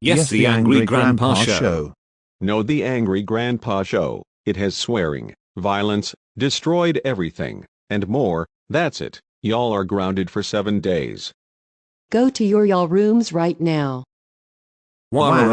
Yes, the Angry Grandpa Show. No, the Angry Grandpa Show. It has swearing, violence, destroyed everything, and more. That's it. Y'all are grounded for 7 days. Go to your y'all rooms right now. Why?